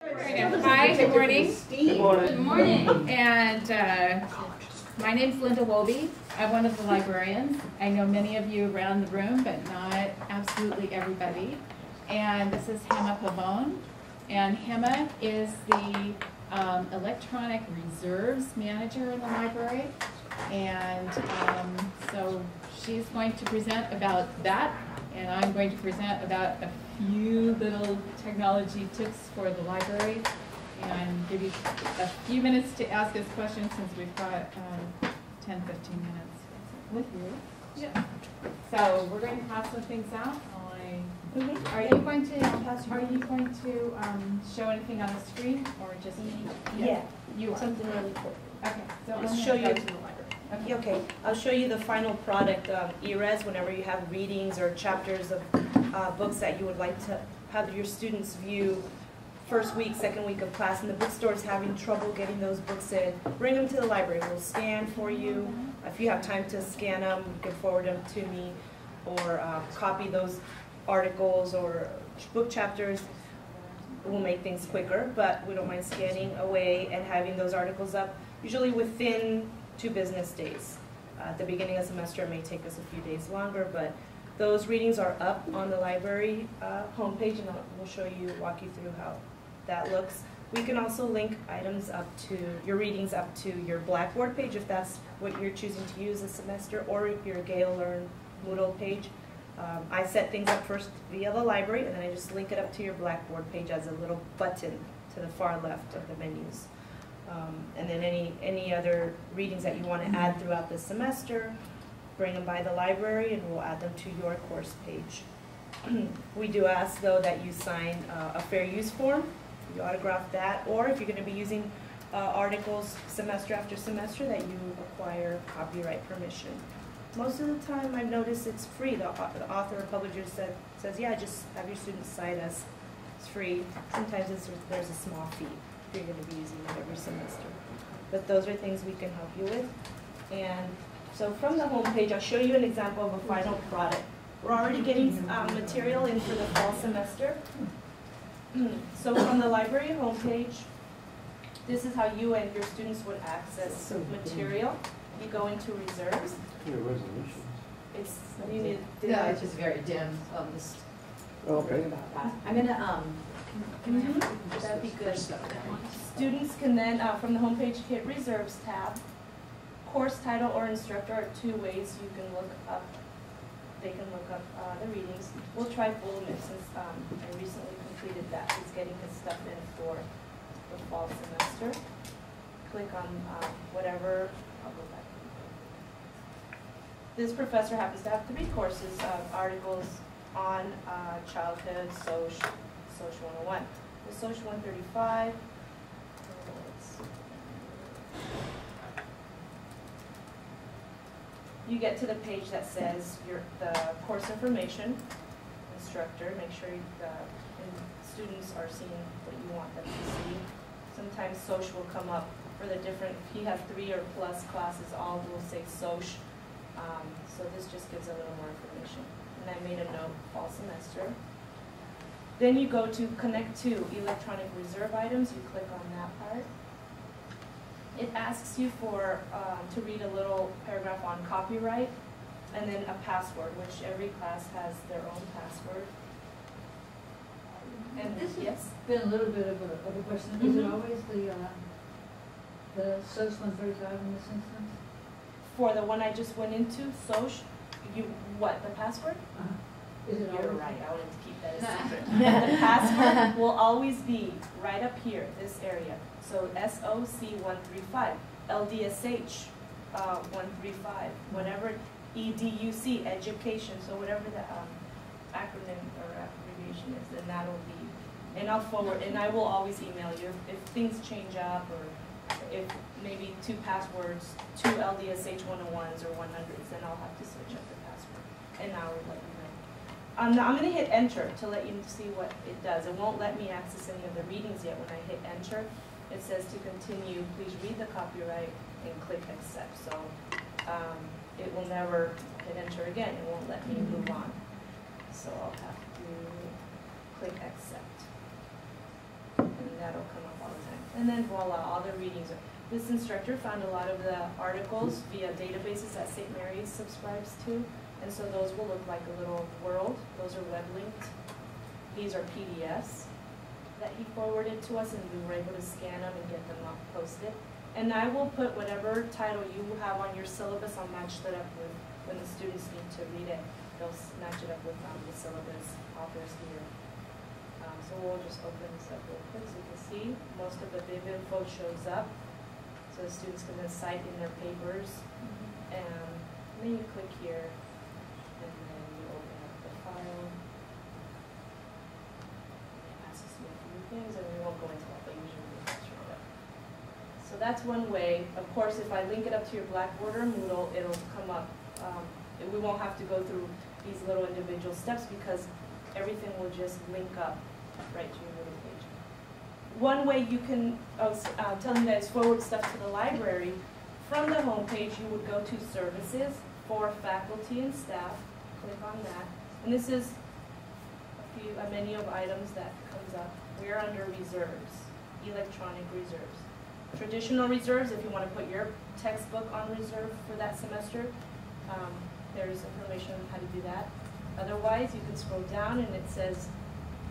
Hi, good morning. Good morning. Good morning. And my name's Linda Wobbe. I'm one of the librarians. I know many of you around the room, but not absolutely everybody. And this is Gemma Pavon. And Gemma is the electronic reserves manager in the library. And so she's going to present about that. And I'm going to present about a few little technology tips for the library and give you a few minutes to ask us questions since we've got 10, 15 minutes with you. Yeah. So we're going to pass some things out. Are you going to show anything on the screen or just me? Yeah. You are. Something really cool. Okay. So Let's I'm show gonna you. go to the library. Okay, I'll show you the final product of ERES whenever you have readings or chapters of books that you would like to have your students view first week, second week of class, and the bookstore is having trouble getting those books in. Bring them to the library. We'll scan for you. If you have time to scan them, you can forward them to me or copy those articles or book chapters. We'll make things quicker, but we don't mind scanning away and having those articles up, usually within 2 business days. At the beginning of the semester, it may take us a few days longer, but those readings are up on the library homepage, and we'll show you, walk you through how that looks. We can also link items up to your readings up to your Blackboard page if that's what you're choosing to use this semester, or your Gale Learn Moodle page. I set things up first via the library, and then I just link it up to your Blackboard page as a little button to the far left of the menus. And then any other readings that you want to add throughout the semester, bring them by the library and we'll add them to your course page. We do ask, though, that you sign a fair use form. You autograph that, or if you're going to be using articles semester after semester, that you acquire copyright permission. Most of the time, I've noticed it's free. The author or publisher says, yeah, just have your students cite us. It's free. Sometimes there's a small fee if you're going to be using it every semester. But those are things we can help you with. And so from the home page, I'll show you an example of a final product. We're already getting material in for the fall semester. So from the library homepage, this is how you and your students would access material. You go into reserves. Your resolutions. It's you need. No, it's just very dim. Just Okay. about that. I'm gonna That'd be good. Students can then from the homepage hit reserves tab. Course title or instructor are 2 ways you can look up. They can look up the readings. We'll try Bullman since I recently completed that. He's getting his stuff in for the fall semester. Click on whatever. I'll go back. This professor happens to have 3 courses of articles on childhood, Social 101. The Social 135. You get to the page that says the course information, instructor. Make sure students are seeing what you want them to see. Sometimes Soc will come up for the different. If you have 3 or plus classes, all will say Soc. So this just gives a little more information. And I made a note fall semester. Then you go to connect to electronic reserve items. You click on that part. It asks you for to read a little paragraph on copyright and then a password, which every class has their own password. And this yes, has been a little bit of a question. Is it always the Soc 135 in this instance? for the one I just went into, Soc, what, the password? Is it You're always right, I wanted to keep that a secret. The password will always be right up here, this area. So SOC 135, LDSH 135, whatever, EDUC, education, so whatever the acronym or abbreviation is, then that'll be, and I'll forward, and I will always email you if things change up or if maybe 2 passwords, 2 LDSH 101s or 100s, then I'll have to switch up the password, and I will let you know. I'm going to hit enter to let you see what it does. It won't let me access any of the readings yet. When I hit enter, it says to continue, please read the copyright and click accept. So it will never hit enter again. It won't let me move on. So I'll have to click accept. And that'll come up all the time. And then voila, all the readings are. This instructor found a lot of the articles via databases that St. Mary's subscribes to, and so those will look like a little world. Those are web linked. These are PDFs that he forwarded to us, and we were able to scan them and get them up posted. And I will put whatever title you have on your syllabus, I'll match that up with when the students need to read it. They'll match it up with the syllabus authors here. So we'll just open this up real quick so you can see. Most of the bib info shows up. So the students can then cite in their papers. And then you click here, and then you open up the file. It asks you a few things, and we won't go into that, but usually we match it up. So that's one way. Of course, if I link it up to your Blackboard or Moodle, it'll come up. We won't have to go through these little individual steps because everything will just link up right to your Moodle page. One way you can, I was telling you guys, forward stuff to the library. From the home page, you would go to Services for Faculty and Staff. Click on that. And this is a menu of items that comes up. We're under Reserves, Electronic Reserves. Traditional reserves, if you want to put your textbook on reserve for that semester, there's information on how to do that. Otherwise, you can scroll down and it says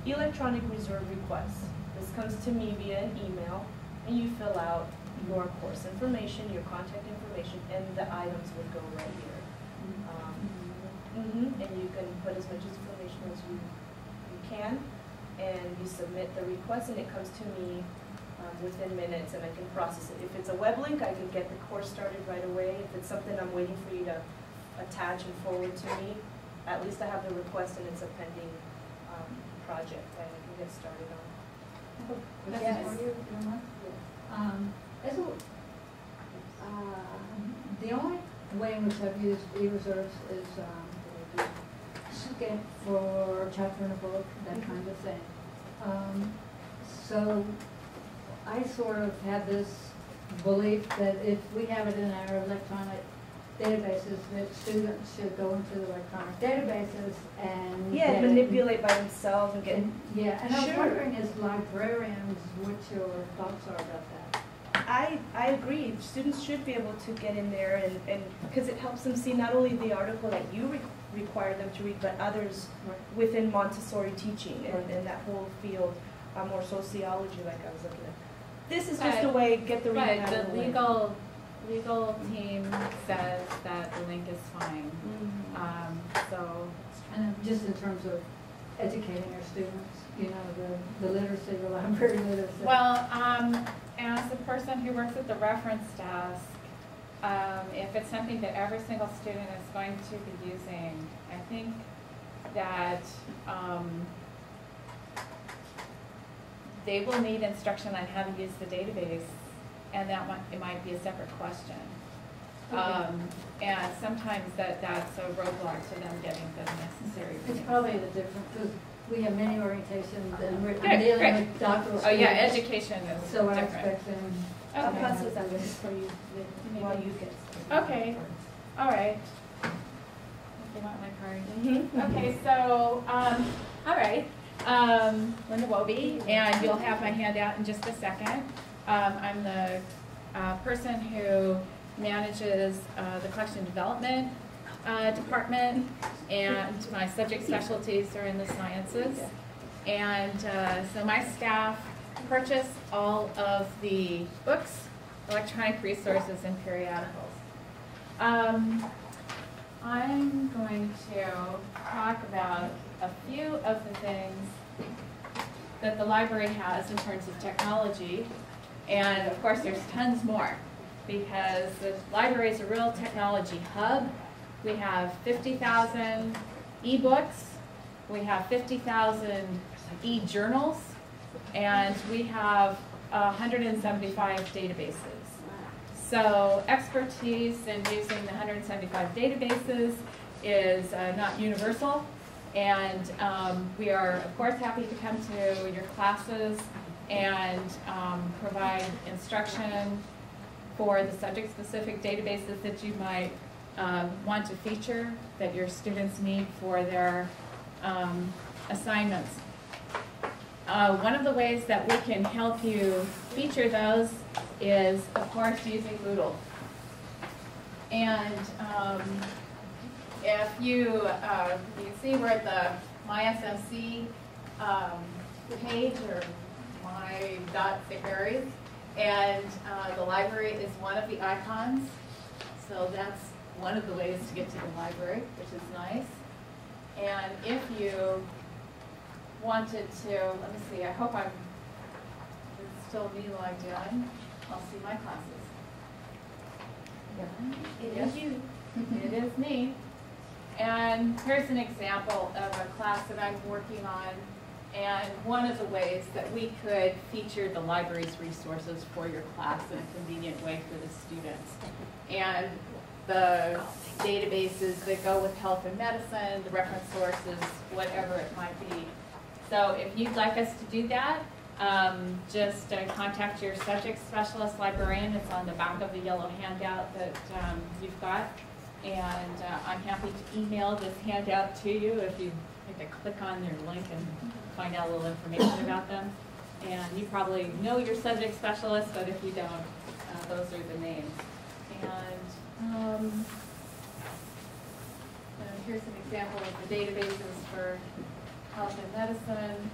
Electronic Reserve Requests. This comes to me via an email, and you fill out your course information, your contact information, and the items would go right here. And you can put as much information as you can, and you submit the request, and it comes to me within minutes, and I can process it. If it's a web link, I can get the course started right away. If it's something I'm waiting for you to attach and forward to me, at least I have the request and it's a pending project that I can get started on. Yes. The only way in which I've used e-reserves is scan for a chapter in a book, that kind of thing. So I sort of have this belief that if we have it in our electronic databases, that students should go into the electronic databases and manipulate by themselves and get. And I was wondering, as librarians, what your thoughts are about that. I agree. Students should be able to get in there and because it helps them see not only the article that you require them to read, but others within Montessori teaching and that whole field, or sociology, like I was looking at. This is just a way to get the reading out of the way. Legal team says that the link is fine. And just in terms of educating our students, you know, the literacy, the library literacy. Well, as a person who works at the reference desk, if it's something that every single student is going to be using, I think that they will need instruction on how to use the database, and it might be a separate question. And sometimes that's a roadblock to them getting the necessary. It's probably the difference, because we have many orientations and we're dealing with doctoral students. Oh yeah, education is so different. I expect them. I'll pass this on for you while you get started. Okay, all right. If you want my card. Okay, so, all right. Linda Wobbe, and you'll have my handout in just a second. I'm the person who manages the collection development department, and my subject specialties are in the sciences. And so my staff purchase all of the books, electronic resources, and periodicals. I'm going to talk about a few of the things that the library has in terms of technology. And of course, there's tons more, because the library is a real technology hub. We have 50,000 e-books, we have 50,000 e-journals, and we have 175 databases. So expertise in using the 175 databases is not universal, and we are, of course, happy to come to your classes and provide instruction for the subject-specific databases that you might want to feature, that your students need for their assignments. One of the ways that we can help you feature those is, of course, using Moodle. And if you see we're at the MySMC page, or my.St. and the library is one of the icons. So that's one of the ways to get to the library, which is nice. And if you wanted to, let me see, I hope it's still me logged in. I'll see my classes. It Yes. is you. It is me. And here's an example of a class that I'm working on, and one of the ways that we could feature the library's resources for your class in a convenient way for the students. And the databases that go with health and medicine, the reference sources, whatever it might be. So if you'd like us to do that, just contact your subject specialist librarian. It's on the back of the yellow handout that you've got. And I'm happy to email this handout to you if you like to click on their link and find out a little information about them. And you probably know your subject specialist, but if you don't, those are the names. And here's an example of the databases for health and medicine.